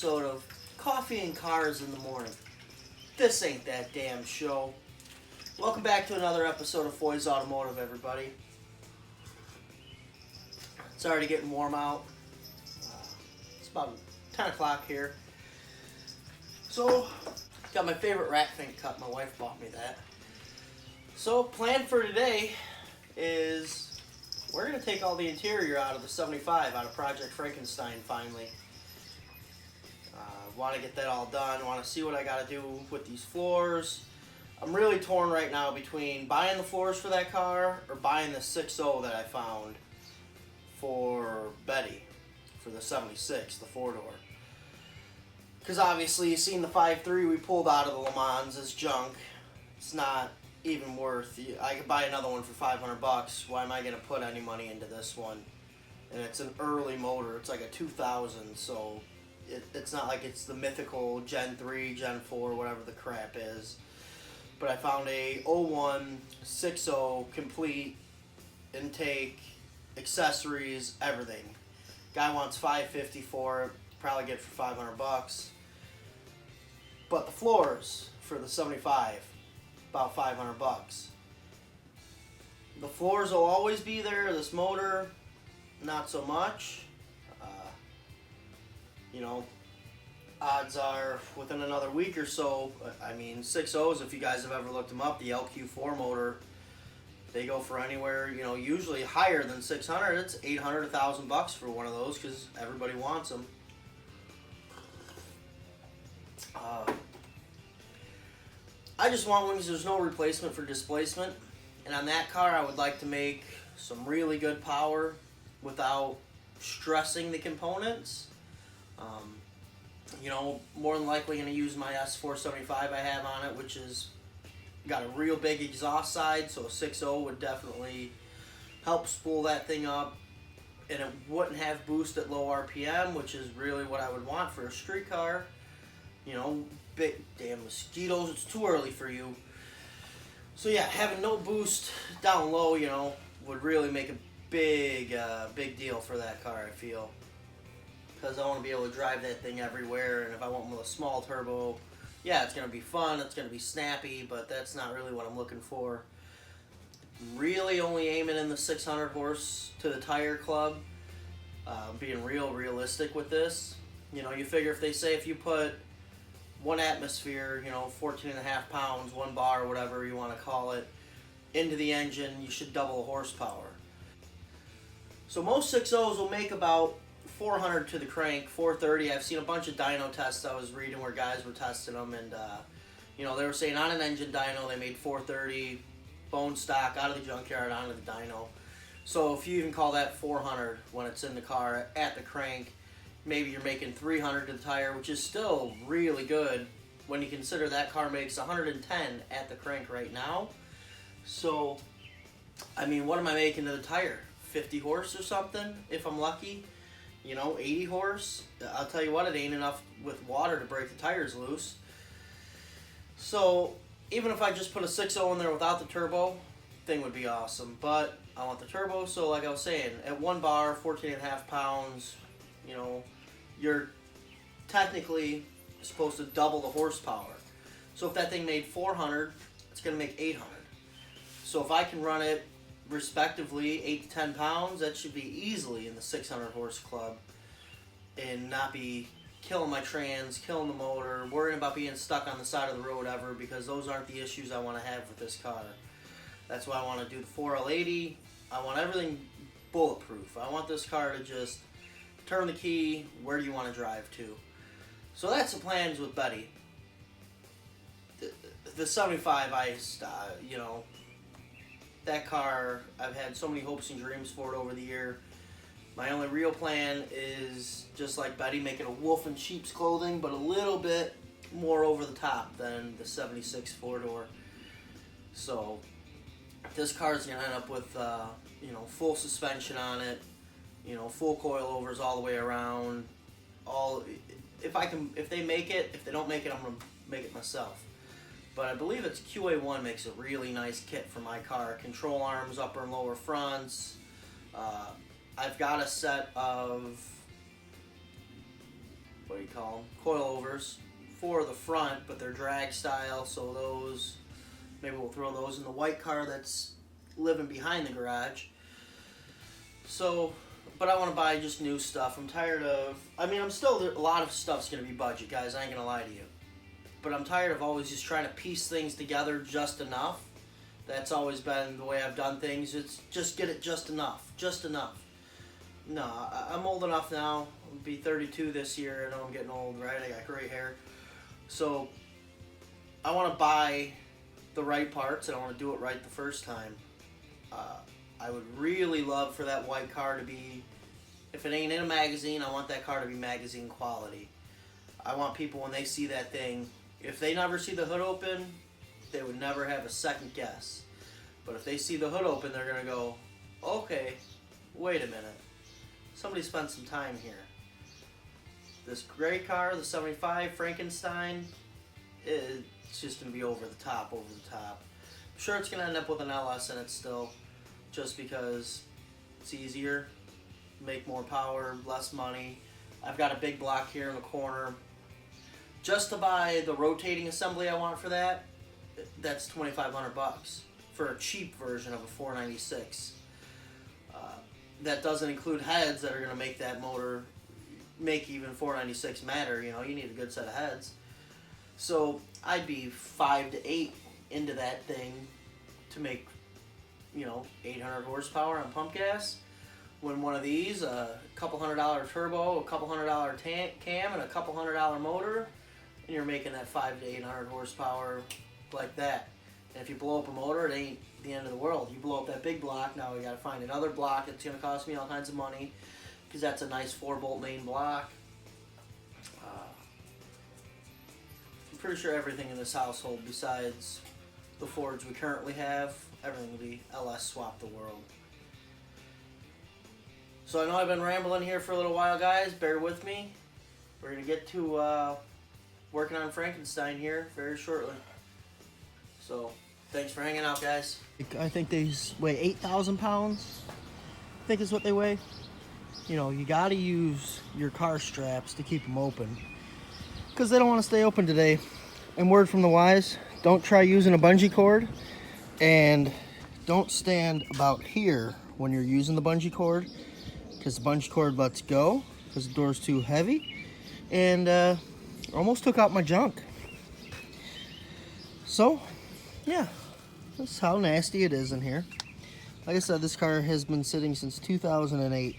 episode of Coffee and Cars in the Morning. This ain't that damn show. Welcome back to another episode of Foy's Automotive, everybody. It's already getting warm out. It's about 10 o'clock here. So, got my favorite rat fin cup. My wife bought me that. So, plan for today is we're going to take all the interior out of the 75, out of Project Frankenstein finally. Want to get that all done. Want to see what I got to do with these floors. I'm really torn right now between buying the floors for that car or buying the 6.0 that I found for Betty for the 76, the 4-door. Because obviously you've seen the 5.3 we pulled out of the Lemans as junk. It's not even worth. I could buy another one for $500. Why am I going to put any money into this one? And it's an early motor. It's like a 2000, so it's not like it's the mythical Gen 3, Gen 4, whatever the crap is. But I found a 01 6.0 complete intake, accessories, everything. Guy wants $550 for it. Probably get it for $500. But the floors for the 75, about $500. The floors will always be there. This motor, not so much. Odds are within another week or so. I mean, 6.0s, if you guys have ever looked them up, the LQ4 motor, they go for anywhere, usually higher than 600. It's $800, $1,000 for one of those because everybody wants them. I just want one because there's no replacement for displacement. And on that car, I would like to make some really good power without stressing the components. More than likely going to use my S475 I have on it, which is got a real big exhaust side, so a 6.0 would definitely help spool that thing up. And it wouldn't have boost at low RPM, which is really what I would want for a street car. Big damn mosquitoes, it's too early for you. So yeah, having no boost down low, would really make a big deal for that car, I feel. Because I want to be able to drive that thing everywhere, and if I want with a small turbo, yeah, it's going to be fun, it's going to be snappy, but that's not really what I'm looking for. Really only aiming in the 600 horse to the tire club, being realistic with this. You figure if you put one atmosphere, 14.5 pounds, 1 bar, whatever you want to call it, into the engine, you should double the horsepower. So most 6.0s will make about 400 to the crank, 430. I've seen a bunch of dyno tests I was reading where guys were testing them, and they were saying on an engine dyno they made 430 bone stock out of the junkyard onto the dyno. So if you even call that 400 when it's in the car at the crank, maybe you're making 300 to the tire, which is still really good when you consider that car makes 110 at the crank right now. So, I mean, what am I making to the tire? 50 horse or something, if I'm lucky. 80 horse. I'll tell you what, it ain't enough with water to break the tires loose. So, even if I just put a 6.0 in there without the turbo, thing would be awesome. But I want the turbo, so like I was saying, at 1 bar, 14.5 pounds, you're technically supposed to double the horsepower. So if that thing made 400, it's going to make 800. So if I can run it respectively 8 to 10 pounds, that should be easily in the 600 horse club and not be killing my trans, killing the motor, worrying about being stuck on the side of the road ever, because those aren't the issues I want to have with this car. That's why I want to do the 4L80. I want everything bulletproof. I want this car to just turn the key, where do you want to drive to? So that's the plans with Betty. The 75, that car, I've had so many hopes and dreams for it over the year. My only real plan is, just like Betty, make it a wolf in sheep's clothing, but a little bit more over the top than the 76 4-door. So this car's going to end up with, full suspension on it, full coilovers all the way around. If they make it, if they don't make it, I'm going to make it myself. But I believe it's QA1 makes a really nice kit for my car. Control arms, upper and lower fronts. I've got a set of what do you call them, coilovers for the front, but they're drag style, so those, maybe we'll throw those in the white car that's living behind the garage. So, but I want to buy just new stuff. I'm tired of, I mean, I'm still, a lot of stuff's going to be budget, guys, I ain't going to lie to you. But I'm tired of always just trying to piece things together just enough. That's always been the way I've done things. It's just get it just enough, just enough. No, I'm old enough now. I'll be 32 this year. I know I'm getting old, right? I got gray hair. So I want to buy the right parts, and I want to do it right the first time. I would really love for that white car to be, if it ain't in a magazine, I want that car to be magazine quality. I want people, when they see that thing, if they never see the hood open, they would never have a second guess. But if they see the hood open, they're going to go, okay, wait a minute. Somebody spent some time here. This gray car, the 75 Frankenstein, it's just going to be over the top, over the top. I'm sure it's going to end up with an LS in it still, just because it's easier, make more power, less money. I've got a big block here in the corner. Just to buy the rotating assembly I want for that, that's $2,500 for a cheap version of a 496. That doesn't include heads that are going to make that motor, make even 496 matter. You know, you need a good set of heads. So I'd be 5 to 8 into that thing to make, you know, 800 horsepower on pump gas. When one of these, a couple $100 turbo, a couple $100 cam, and a couple $100 motor, and you're making that 5 to 800 horsepower like that. And if you blow up a motor, it ain't the end of the world. You blow up that big block, now we got to find another block. It's going to cost me all kinds of money because that's a nice 4-bolt main block. I'm pretty sure everything in this household, besides the Fords we currently have, everything will be LS swap the world. So I know I've been rambling here for a little while, guys. Bear with me. We're going to get to working on Frankenstein here very shortly. So, thanks for hanging out, guys. I think they weigh 8,000 pounds, I think is what they weigh. You know, you got to use your car straps to keep them open because they don't want to stay open today. And word from the wise, don't try using a bungee cord, and don't stand about here when you're using the bungee cord because the bungee cord lets go because the door's too heavy, and almost took out my junk. So, yeah, that's how nasty it is in here. Like I said, this car has been sitting since 2008,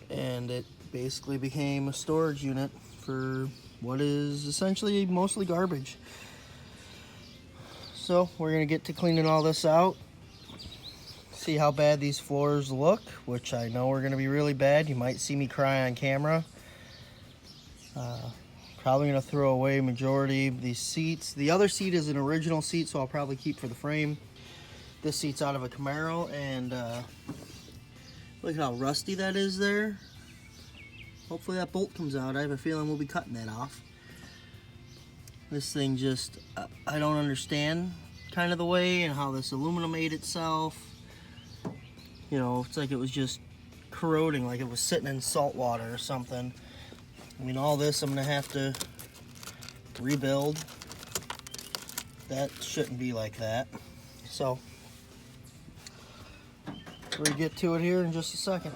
and it basically became a storage unit for what is essentially mostly garbage. So we're gonna get to cleaning all this out, see how bad these floors look, which I know are gonna be really bad. You might see me cry on camera. Probably going to throw away majority of these seats. The other seat is an original seat, so I'll probably keep for the frame. This seat's out of a Camaro, and look how rusty that is there. Hopefully that bolt comes out. I have a feeling we'll be cutting that off. This thing just, I don't understand kind of the way and how this aluminum ate itself. You know, it's like it was just corroding, like it was sitting in salt water or something. I mean, all this I'm going to have to rebuild. That shouldn't be like that. So, we'll get to it here in just a second.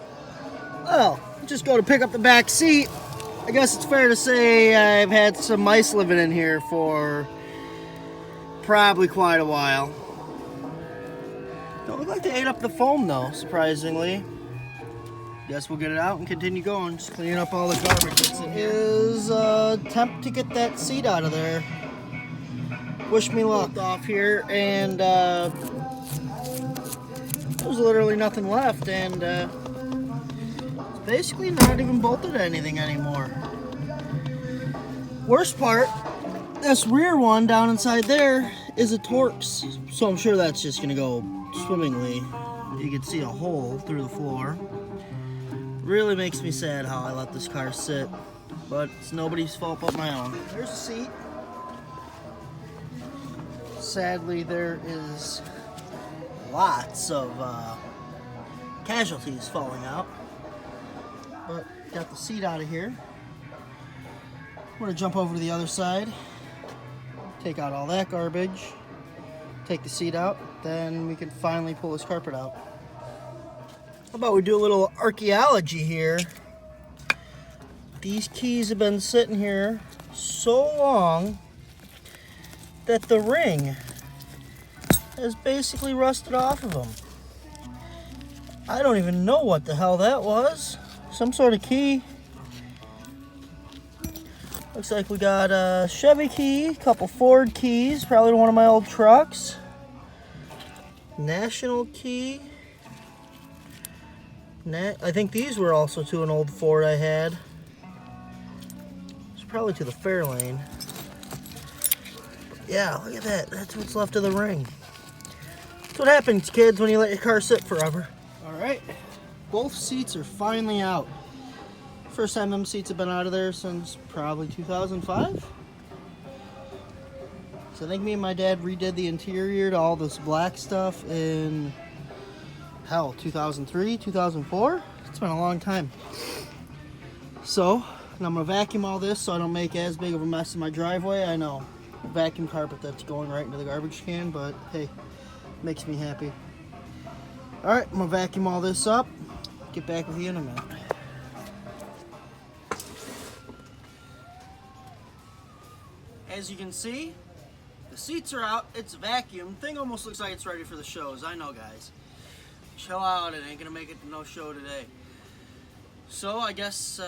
Well, just go to pick up the back seat. I guess it's fair to say I've had some mice living in here for probably quite a while. Don't look like they ate up the foam though, surprisingly. Guess we'll get it out and continue going. Just cleaning up all the garbage that's in here. Is attempt to get that seat out of there. Wish me luck. Off here, and there's literally nothing left, and it's basically not even bolted to anything anymore. Worst part, this rear one down inside there is a Torx, so I'm sure that's just gonna go swimmingly. You can see a hole through the floor. Really makes me sad how I let this car sit, but it's nobody's fault but my own. There's a seat. Sadly, there is lots of casualties falling out, but got the seat out of here. We're gonna jump over to the other side, take out all that garbage, take the seat out, then we can finally pull this carpet out. How about we do a little archaeology here? These keys have been sitting here so long that the ring has basically rusted off of them. I don't even know what the hell that was. Some sort of key. Looks like we got a Chevy key, a couple Ford keys, probably one of my old trucks. National key. I think these were also to an old Ford I had. It's probably to the Fairlane. Yeah, look at that. That's what's left of the ring. That's what happens, kids, when you let your car sit forever. Alright, both seats are finally out. First time them seats have been out of there since probably 2005. So I think me and my dad redid the interior to all this black stuff in, hell, 2003, 2004? It's been a long time. So, and I'm going to vacuum all this so I don't make as big of a mess in my driveway. I know, vacuum carpet that's going right into the garbage can, but hey, makes me happy. Alright, I'm going to vacuum all this up. Get back with you in a minute. As you can see, the seats are out. It's vacuumed. Thing almost looks like it's ready for the shows. I know, guys. Chill out. It ain't gonna make it to no show today. So I guess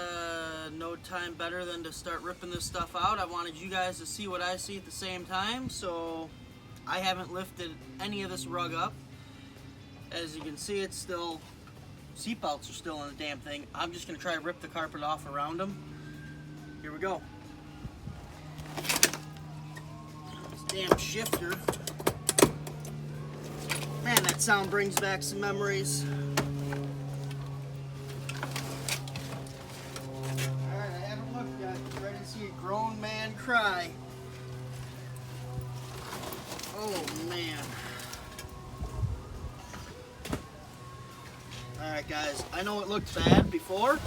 no time better than to start ripping this stuff out. I wanted you guys to see what I see at the same time. So I haven't lifted any of this rug up. As you can see, it's still, seatbelts are still in the damn thing. I'm just gonna try to rip the carpet off around them. Here we go. Damn shifter. Man, that sound brings back some memories. Alright, I haven't looked yet. I'm ready to see a grown man cry. Oh, man. Alright, guys. I know it looked bad before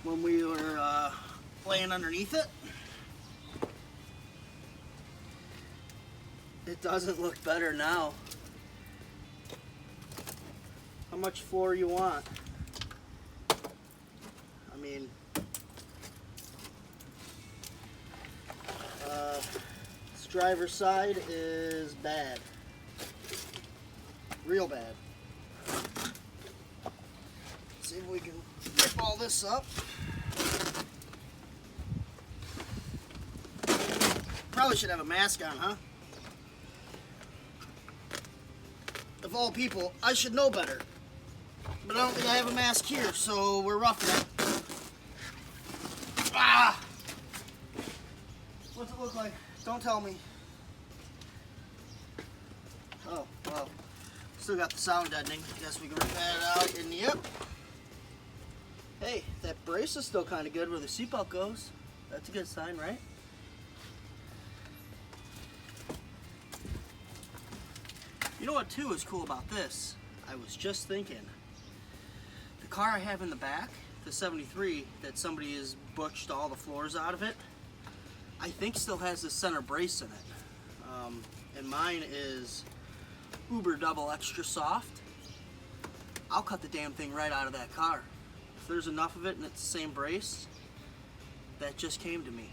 when we were playing underneath it. It doesn't look better now. How much floor you want? I mean, this driver's side is bad. Real bad. Let's see if we can rip all this up. Probably should have a mask on, huh? Of all people, I should know better. But I don't think I have a mask here, so we're roughing it. Ah! What's it look like? Don't tell me. Oh, well. Still got the sound deadening. Guess we can rip that out. And yep. Hey, that brace is still kind of good where the seatbelt goes. That's a good sign, right? You know what too is cool about this? I was just thinking, the car I have in the back, the 73, that somebody has butched all the floors out of it, I think still has the center brace in it. And mine is uber double extra soft. I'll cut the damn thing right out of that car. If there's enough of it and it's the same brace, that just came to me.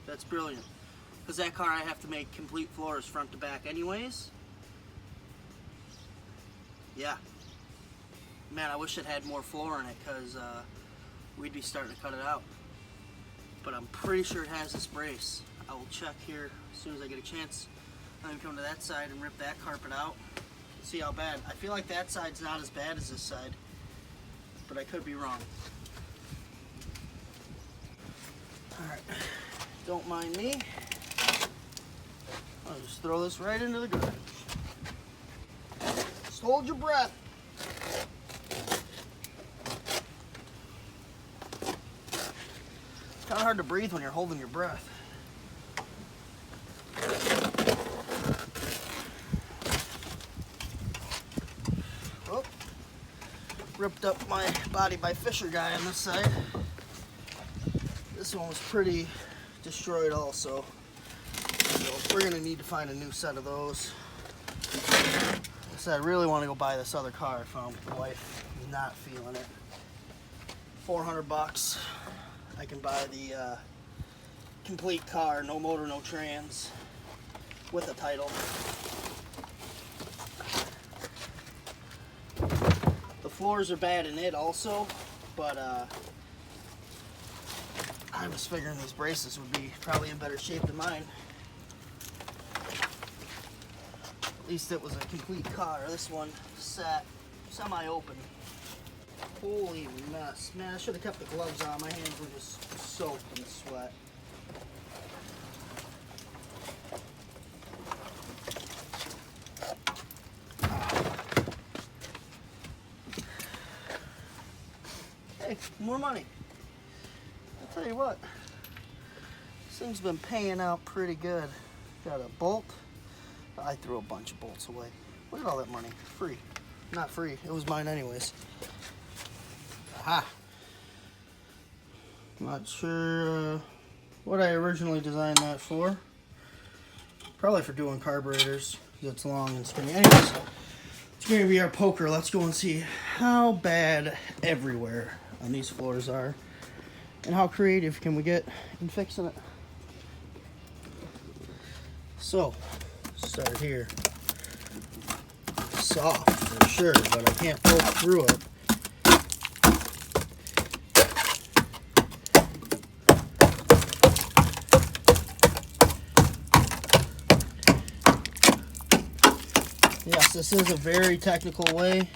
That's brilliant. Because that car I have to make complete floors front to back anyways. Yeah. Man, I wish it had more floor in it because we'd be starting to cut it out. But I'm pretty sure it has this brace. I will check here as soon as I get a chance. Let me come to that side and rip that carpet out. See how bad. I feel like that side's not as bad as this side. But I could be wrong. Alright. Don't mind me. I'll just throw this right into the garbage. Hold your breath. It's kind of hard to breathe when you're holding your breath. Oh, ripped up my body by Fisher guy on this side. This one was pretty destroyed also. So we're gonna need to find a new set of those. I said I really want to go buy this other car I found. My wife is not feeling it. $400. I can buy the complete car, no motor, no trans, with a title. The floors are bad in it also, but I was figuring these braces would be probably in better shape than mine. At least it was a complete car. This one sat semi-open. Holy mess. Man, I should have kept the gloves on. My hands were just soaked in sweat. Hey, more money. I'll tell you what. This thing's been paying out pretty good. Got a bolt. I threw a bunch of bolts away. Look at all that money. Free. Not free. It was mine anyways. Aha. Not sure what I originally designed that for. Probably for doing carburetors, because it's long and skinny. Anyways, it's going to be our poker. Let's go and see how bad everywhere on these floors are. And how creative can we get in fixing it. So, start here. Soft for sure, but I can't poke through it. Yes, this is a very technical way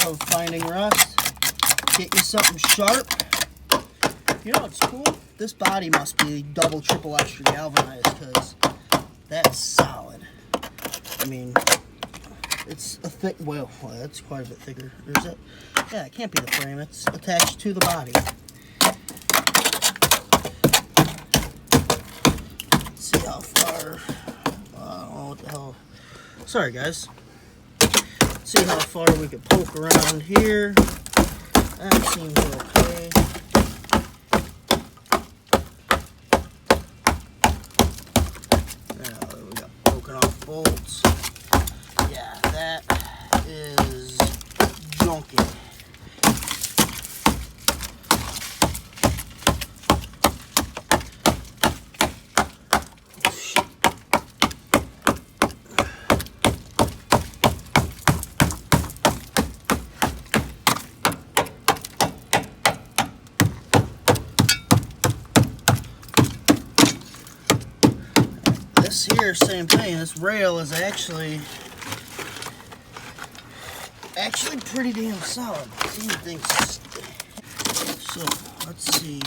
of finding rust. Get you something sharp. You know what's cool? This body must be double, triple extra galvanized, because that's solid. I mean, it's a thick, well, that's quite a bit thicker. Or is it? Yeah, it can't be the frame. It's attached to the body. Let's see how far. Oh, what the hell. Sorry, guys. Let's see how far we can poke around here. That seems okay. Now we got poking off bolts. Yeah, that is junky. This here, same thing. This rail is actually pretty damn solid. These things. So let's see.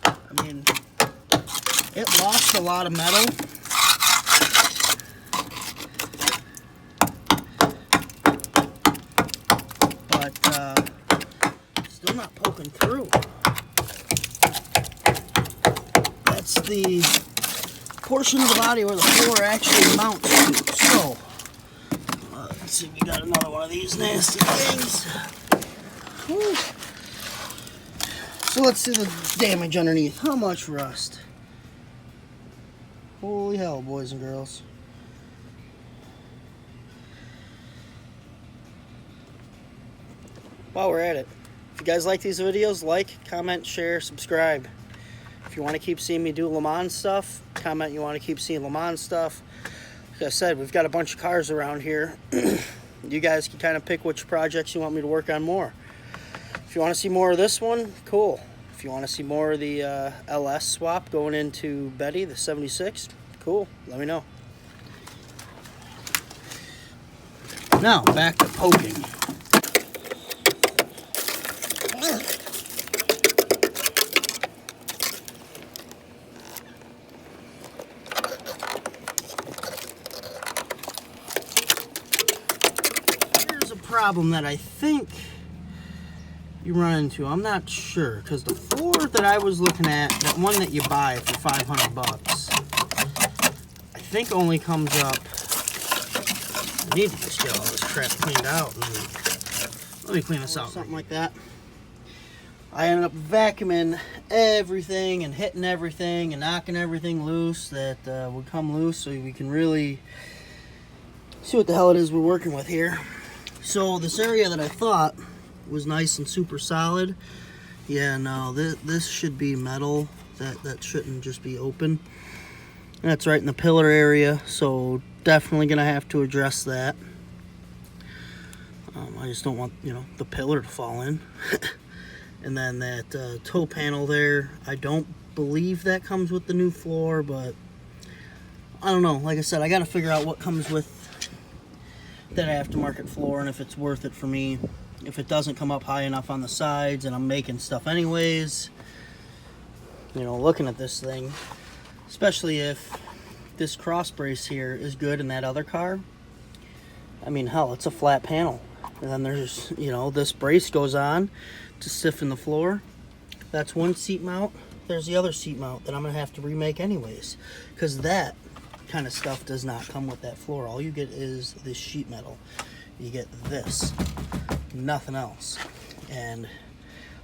I mean, it lost a lot of metal. Still not poking through. That's the portion of the body where the floor actually mounts to. So, let's see, we got another one of these nasty things. Whew. So let's see the damage underneath. How much rust? Holy hell, boys and girls. While we're at it, if you guys like these videos, like, comment, share, subscribe. If you want to keep seeing me do Le Mans stuff, comment you want to keep seeing Le Mans stuff. Like I said, we've got a bunch of cars around here. You guys can kind of pick which projects you want me to work on more. If you want to see more of this one, cool. If you want to see more of the LS swap going into Betty, the 76, cool. Let me know. Now, back to poking. Problem that I think you run into, I'm not sure, because the floor that I was looking at, that one that you buy for $500, I think only comes up I need to just get all this crap cleaned out. And let me clean this out. Something like that. I ended up vacuuming everything and hitting everything and knocking everything loose that would come loose, so we can really see what the hell it is we're working with here. So this area that I thought was nice and super solid, yeah, no, this should be metal. That shouldn't just be open. That's right in the pillar area, so definitely gonna have to address that. I just don't want, you know, the pillar to fall in. And then that toe panel there, I don't believe that comes with the new floor, but I don't know. Like I said, I got to figure out what comes with that aftermarket floor and if it's worth it for me. If it doesn't come up high enough on the sides and I'm making stuff anyways, you know, looking at this thing, especially if this cross brace here is good in that other car. I mean, hell, it's a flat panel. And then there's, you know, this brace goes on to stiffen the floor. That's one seat mount. There's the other seat mount that I'm gonna have to remake anyways, because that kind of stuff does not come with that floor. All you get is this sheet metal. You get this, nothing else. And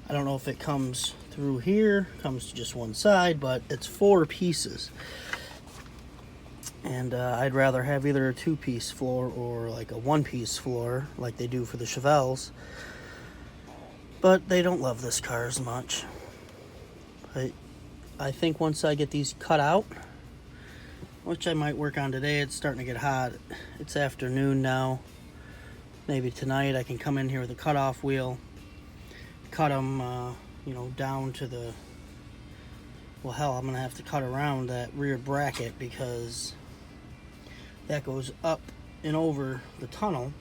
I don't know if it comes through here, comes to just one side, but it's 4 pieces. And I'd rather have either a 2-piece floor or like a 1-piece floor like they do for the Chevelles. But they don't love this car as much. But I think once I get these cut out, which I might work on today, it's starting to get hot. It's afternoon now. Maybe tonight I can come in here with a cutoff wheel, cut them, you know, down to the, well, hell, I'm gonna have to cut around that rear bracket because that goes up and over the tunnel.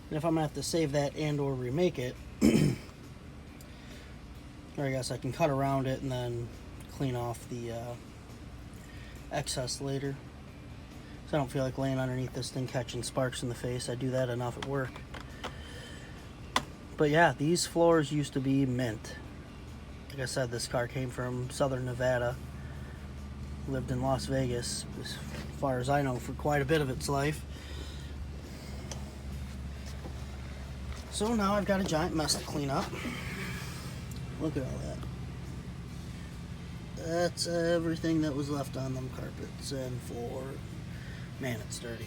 And if I'm gonna have to save that and or remake it, or I guess I can cut around it and then clean off the excess later. So I don't feel like laying underneath this thing catching sparks in the face. I do that enough at work. But yeah, these floors used to be mint. Like I said, this car came from Southern Nevada. Lived in Las Vegas, as far as I know, for quite a bit of its life. So now I've got a giant mess to clean up. Look at all that. That's everything that was left on them carpets and floor. Man, it's dirty.